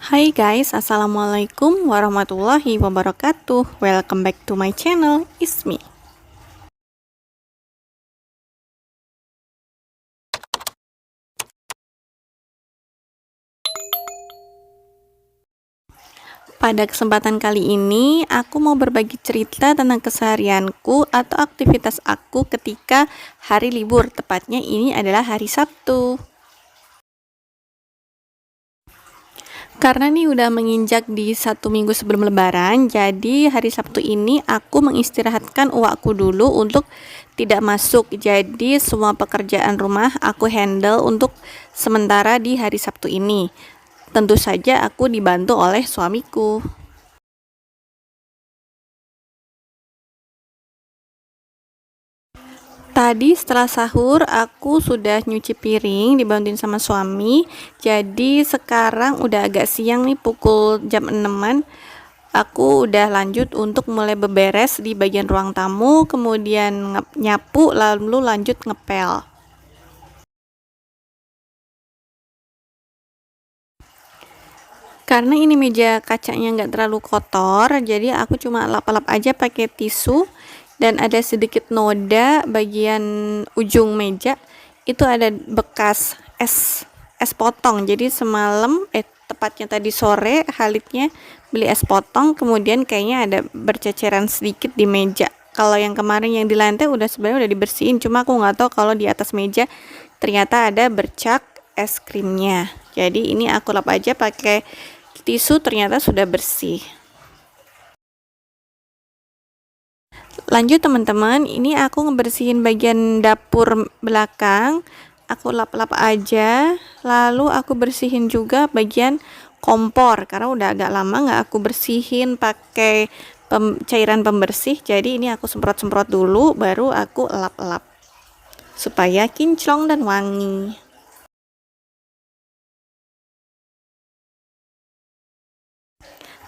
Hai guys, Assalamualaikum warahmatullahi wabarakatuh. Welcome back to my channel, Ismi. Pada kesempatan kali ini, aku mau berbagi cerita tentang keseharianku atau aktivitas aku ketika hari libur. Tepatnya ini adalah hari Sabtu. Karena nih udah menginjak di 1 minggu sebelum lebaran, jadi hari Sabtu ini aku mengistirahatkan uakku dulu untuk tidak masuk. Jadi semua pekerjaan rumah aku handle untuk sementara di hari Sabtu ini. Tentu saja aku dibantu oleh suamiku. Tadi setelah sahur aku sudah nyuci piring dibantuin sama suami. Jadi sekarang udah agak siang nih, pukul jam 6-an. Aku udah lanjut untuk mulai beberes di bagian ruang tamu, kemudian nyapu, lalu lanjut ngepel. Karena ini meja kacanya nggak terlalu kotor, jadi aku cuma lap-lap aja pakai tisu, dan ada sedikit noda bagian ujung meja. Itu ada bekas es potong. Jadi semalam, tepatnya tadi sore, Halidnya beli es potong, kemudian kayaknya ada berceceran sedikit di meja. Kalau yang kemarin yang di lantai sebenarnya udah dibersihin, cuma aku nggak tahu kalau di atas meja ternyata ada bercak es krimnya. Jadi ini aku lap aja pakai tisu, ternyata sudah bersih. Lanjut teman-teman, ini aku ngebersihin bagian dapur belakang. Aku lap-lap aja, lalu aku bersihin juga bagian kompor karena udah agak lama nggak aku bersihin pakai cairan pembersih. Jadi ini aku semprot-semprot dulu, baru aku lap-lap supaya kinclong dan wangi.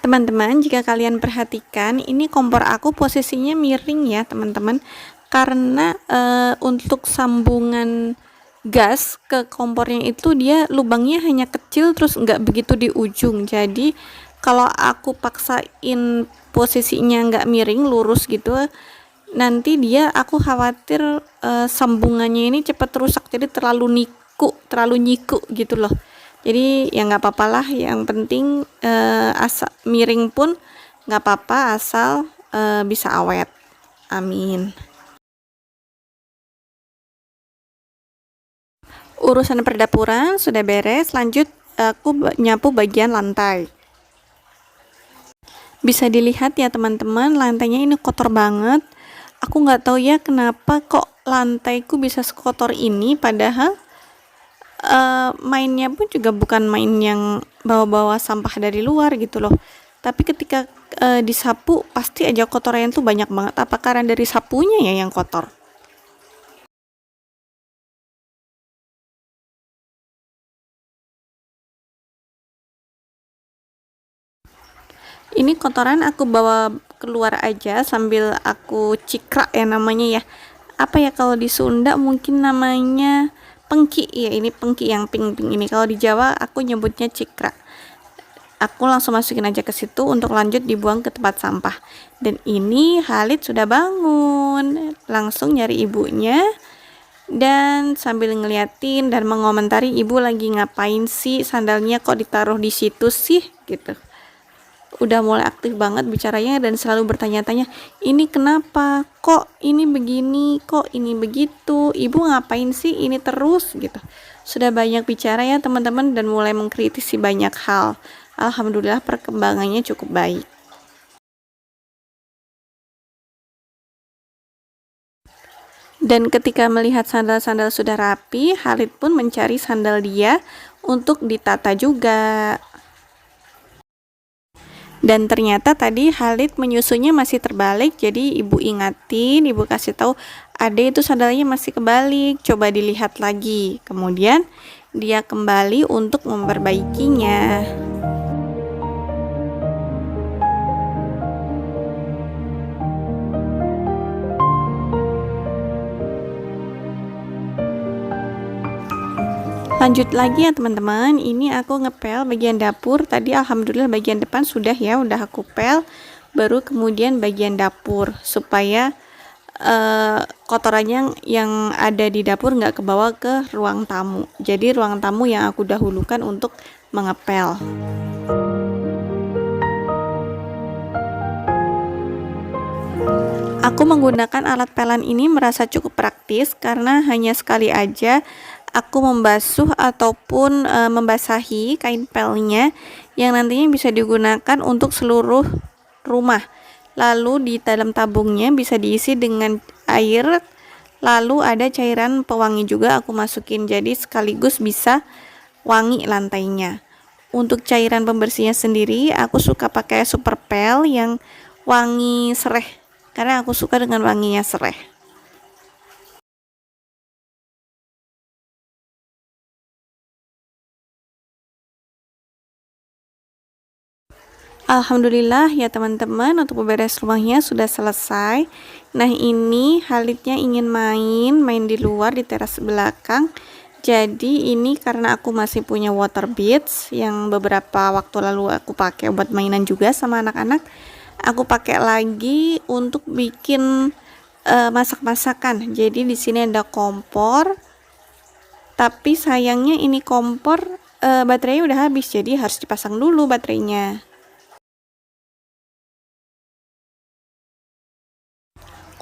Teman-teman, jika kalian perhatikan, ini kompor aku posisinya miring ya teman-teman, karena untuk sambungan gas ke kompornya itu dia lubangnya hanya kecil, terus nggak begitu di ujung. Jadi kalau aku paksain posisinya nggak miring, lurus gitu, nanti aku khawatir sambungannya ini cepat rusak, jadi terlalu nyiku gitu loh. Jadi ya nggak apa-apa lah, yang penting asal miring pun nggak apa-apa, asal bisa awet. Amin. Urusan perdapuran sudah beres, lanjut aku nyapu bagian lantai. Bisa dilihat ya teman-teman, lantainya ini kotor banget. Aku nggak tahu ya kenapa kok lantaiku bisa sekotor ini, padahal mainnya pun juga bukan main yang bawa-bawa sampah dari luar gitu loh. Tapi ketika disapu pasti aja kotoran tuh banyak banget. Apa karena dari sapunya ya yang kotor? Ini kotoran aku bawa keluar aja sambil aku cikrak ya namanya ya. Apa ya kalau di Sunda mungkin namanya pengki ya, ini pengki yang pink-pink ini. Kalau di Jawa aku nyebutnya cikrak. Aku langsung masukin aja ke situ untuk lanjut dibuang ke tempat sampah. Dan ini Halid sudah bangun, langsung nyari ibunya dan sambil ngeliatin dan mengomentari, ibu lagi ngapain sih, sandalnya kok ditaruh di situ sih gitu. Udah mulai aktif banget bicaranya dan selalu bertanya-tanya, ini kenapa, kok ini begini, kok ini begitu, ibu ngapain sih ini terus gitu. Sudah banyak bicara ya teman-teman, dan mulai mengkritisi banyak hal. Alhamdulillah perkembangannya cukup baik. Dan ketika melihat sandal-sandal sudah rapi, Halid pun mencari sandal dia untuk ditata juga. Dan ternyata tadi Halid menyusunya masih terbalik, jadi ibu ingatin, ibu kasih tahu, ade itu sandalnya masih kebalik, coba dilihat lagi. Kemudian dia kembali untuk memperbaikinya. Lanjut lagi ya teman-teman, ini aku ngepel bagian dapur. Tadi alhamdulillah bagian depan sudah ya, udah aku pel. Baru kemudian bagian dapur supaya kotorannya yang ada di dapur nggak kebawa ke ruang tamu. Jadi ruang tamu yang aku dahulukan untuk mengepel. Aku menggunakan alat pelan ini merasa cukup praktis karena hanya sekali aja aku membasuh ataupun membasahi kain pelnya yang nantinya bisa digunakan untuk seluruh rumah. Lalu di dalam tabungnya bisa diisi dengan air, lalu ada cairan pewangi juga aku masukin, jadi sekaligus bisa wangi lantainya. Untuk cairan pembersihnya sendiri aku suka pakai Super Pel yang wangi sereh, karena aku suka dengan wanginya sereh. Alhamdulillah ya teman-teman, untuk beberes rumahnya sudah selesai. Nah ini Halidnya ingin main di luar di teras belakang. Jadi ini karena aku masih punya water beads yang beberapa waktu lalu aku pakai buat mainan juga sama anak-anak. Aku pakai lagi untuk bikin masak-masakan. Jadi di sini ada kompor. Tapi sayangnya ini kompor baterainya udah habis, jadi harus dipasang dulu baterainya.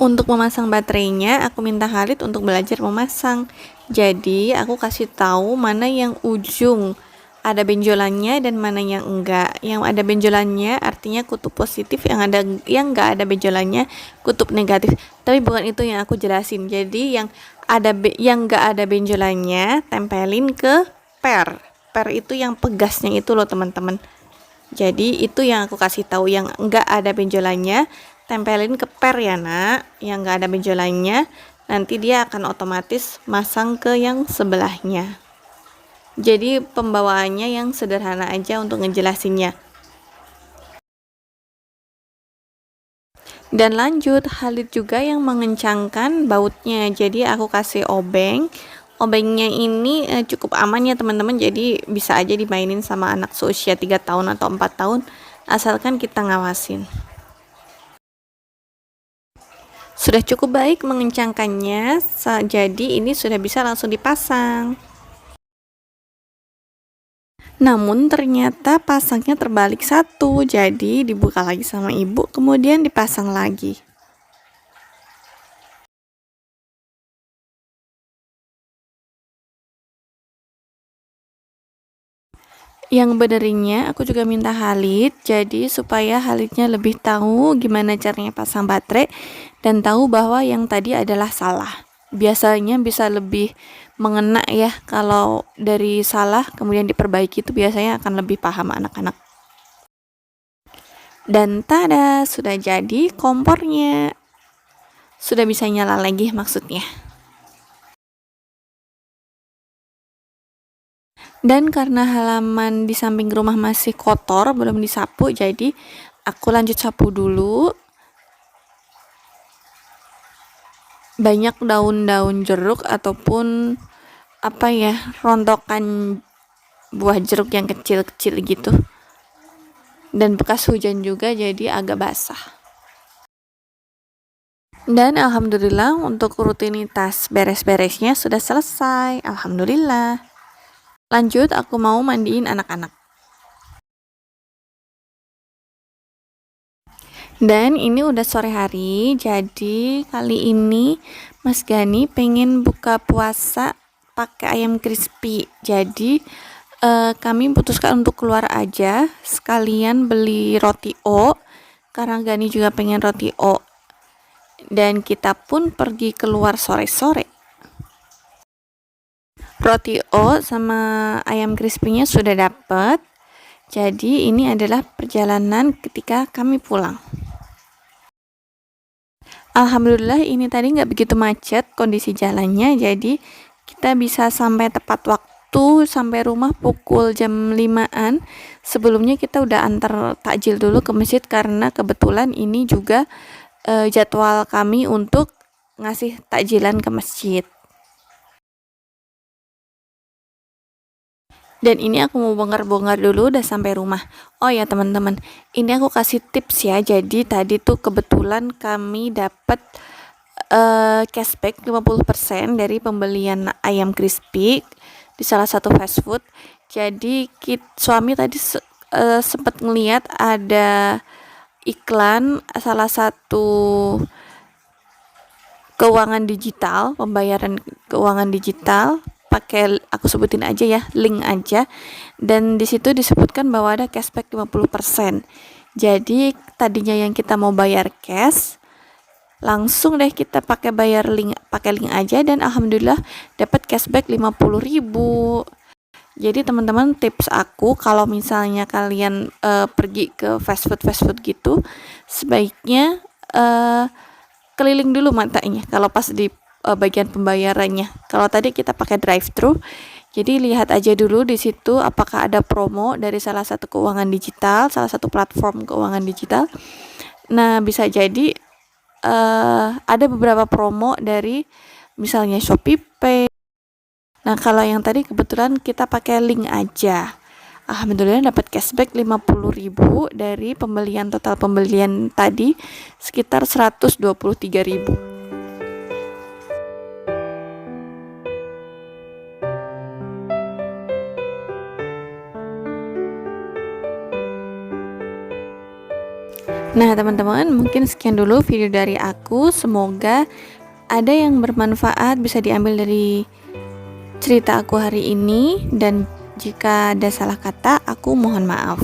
Untuk memasang baterainya, aku minta Khalid untuk belajar memasang. Jadi, aku kasih tahu mana yang ujung ada benjolannya dan mana yang enggak. Yang ada benjolannya artinya kutub positif, yang enggak ada benjolannya kutub negatif. Tapi bukan itu yang aku jelasin. Jadi, yang enggak ada benjolannya tempelin ke per. Per itu yang pegasnya itu loh, teman-teman. Jadi itu yang aku kasih tahu, yang enggak ada benjolannya tempelin ke per ya nak, yang enggak ada benjolannya nanti dia akan otomatis masang ke yang sebelahnya. Jadi pembawaannya yang sederhana aja untuk ngejelasinnya. Dan lanjut, Khalid juga yang mengencangkan bautnya, jadi aku kasih obeng. Obengnya ini cukup aman ya teman-teman, jadi bisa aja dimainin sama anak seusia 3 tahun atau 4 tahun asalkan kita ngawasin. Sudah cukup baik mengencangkannya, jadi ini sudah bisa langsung dipasang. Namun ternyata pasangnya terbalik satu, jadi dibuka lagi sama ibu, kemudian dipasang lagi. Yang benerinnya aku juga minta Khalid, jadi supaya Khalidnya lebih tahu gimana caranya pasang baterai dan tahu bahwa yang tadi adalah salah. Biasanya bisa lebih mengena ya, kalau dari salah kemudian diperbaiki itu biasanya akan lebih paham anak-anak. Dan tada, sudah jadi kompornya. Sudah bisa nyala lagi maksudnya. Dan karena halaman di samping rumah masih kotor, belum disapu, jadi aku lanjut sapu dulu. Banyak daun-daun jeruk ataupun apa ya, rontokan buah jeruk yang kecil-kecil gitu. Dan bekas hujan juga jadi agak basah. Dan alhamdulillah untuk rutinitas beres-beresnya sudah selesai. Alhamdulillah. Lanjut, aku mau mandiin anak-anak. Dan ini udah sore hari, jadi kali ini Mas Gani pengen buka puasa pakai ayam crispy. Jadi kami putuskan untuk keluar aja, sekalian beli roti O, karena Gani juga pengen roti O. Dan kita pun pergi keluar sore-sore. Roti O sama ayam crispy-nya sudah dapat. Jadi ini adalah perjalanan ketika kami pulang. Alhamdulillah ini tadi nggak begitu macet kondisi jalannya, jadi kita bisa sampai tepat waktu, sampai rumah pukul jam 5-an. Sebelumnya kita udah antar takjil dulu ke masjid karena kebetulan ini juga jadwal kami untuk ngasih takjilan ke masjid. Dan ini aku mau bongkar-bongkar dulu udah sampai rumah. Oh ya teman-teman, ini aku kasih tips ya. Jadi tadi tuh kebetulan kami dapat cashback 50% dari pembelian ayam crispy di salah satu fast food. Jadi suami tadi sempat ngeliat ada iklan salah satu keuangan digital, pembayaran keuangan digital, pakai aku sebutin aja ya, link aja. Dan di situ disebutkan bahwa ada cashback 50%. Jadi tadinya yang kita mau bayar cash, langsung deh kita pakai link aja, dan alhamdulillah dapat cashback 50.000. Jadi teman-teman, tips aku kalau misalnya kalian pergi ke fast food gitu, sebaiknya keliling dulu matanya kalau pas di bagian pembayarannya. Kalau tadi kita pakai drive-thru, jadi lihat aja dulu di situ apakah ada promo dari salah satu keuangan digital, salah satu platform keuangan digital. Nah, bisa jadi ada beberapa promo dari misalnya ShopeePay. Nah, kalau yang tadi kebetulan kita pakai link aja. Alhamdulillah dapat cashback 50.000 dari total pembelian tadi sekitar 123.000. Nah, teman-teman, mungkin sekian dulu video dari aku. Semoga ada yang bermanfaat, bisa diambil dari cerita aku hari ini, dan jika ada salah kata, aku mohon maaf.